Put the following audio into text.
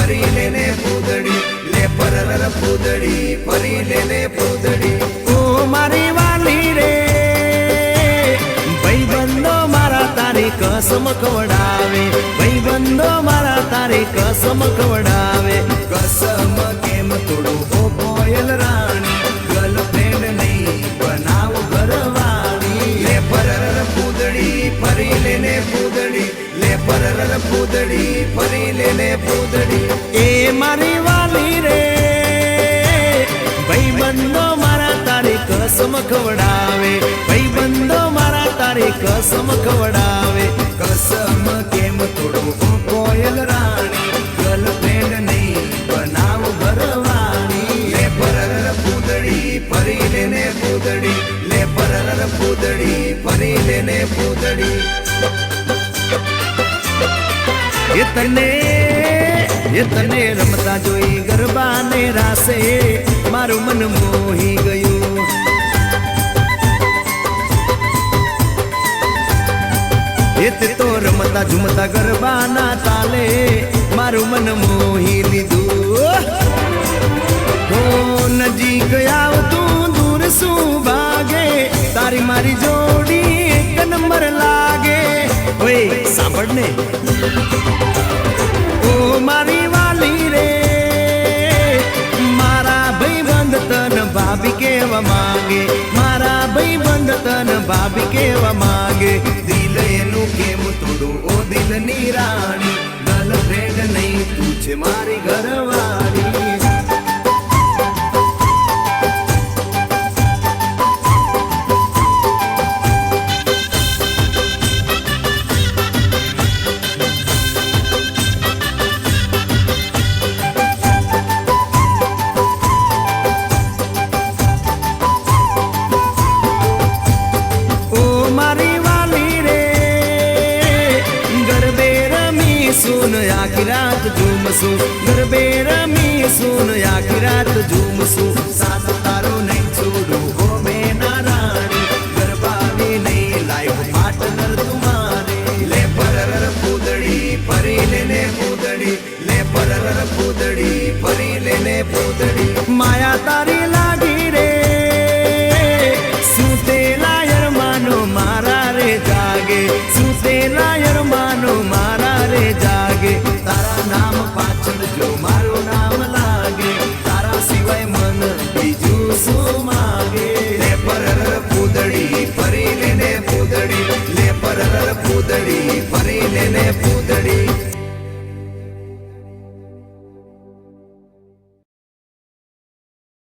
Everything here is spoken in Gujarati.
ફરી લેને પૂદડી લે પરર પૂદડી ફરી લેને પૂદડી ઓ મારી વાલી રે ભાઈબંધો મારા તારી કસમ ખવડાવે ભાઈબંધો મારા તારી કસમ ખવડાવે કસમ કેમ તોડું ઓ કોયલ રાણી ગર્લફ્રેન્ડ નહીં બનાવ ઘરવાળી લે પરર પૂદડી ફરી લેને પૂદડી લે પરર પૂદડી ફરી લેને પૂદડી એ મારી વાલી રે ભાઈબંધો મારા તારી કસમ ખવડાવે ભાઈબંધો મારા તારી કસમ ખવડાવે કસમ કેમ તોડું ઓ કોયલ રાણી ગર્લફ્રેન્ડ નહીં બનાવ ઘરવાળી લે પરર પૂદડી ફરી લેને પૂદડી લે પરર પૂદડી ફરી લેને પૂદડી એ તને રમતા જોઈ ગરબાને રાસે મારું મન મોહી ગયું તે તો રમતા ઝુમતા ગરબાના તાલે મારું મન મોહી લીધું હો નજીક આવતું દૂર શું ભાગે તારી મારી જોડી એક નંબર લાગે ઓય સાંભળ ને ઓ મારી વાલી રે મારા ભાઈબંધ તન ભાભી કેવા માંગે મારા ભાઈબંધ તન ભાભી કેવા માંગે દિલ એનું કેમ તોડું ઓ દિલની રાણી ગર્લફ્રેન્ડ નહીં તું છે મારી ઘરવાળી सुन आखी रात झूमसू गरबे रमी सुन आखी रात झूमसू साथ तारो नहीं छोड़ू हो मेना रानी गरबानी नहीं लाइफ पार्टनर तुम्हारे ले परर पूदड़ी फरी लेने पूदड़ी ले परर पूदड़ी फरी लेने पूदड़ी माया तारी लागी रे सूते लायर मानो मारा रे जागे सूते लायर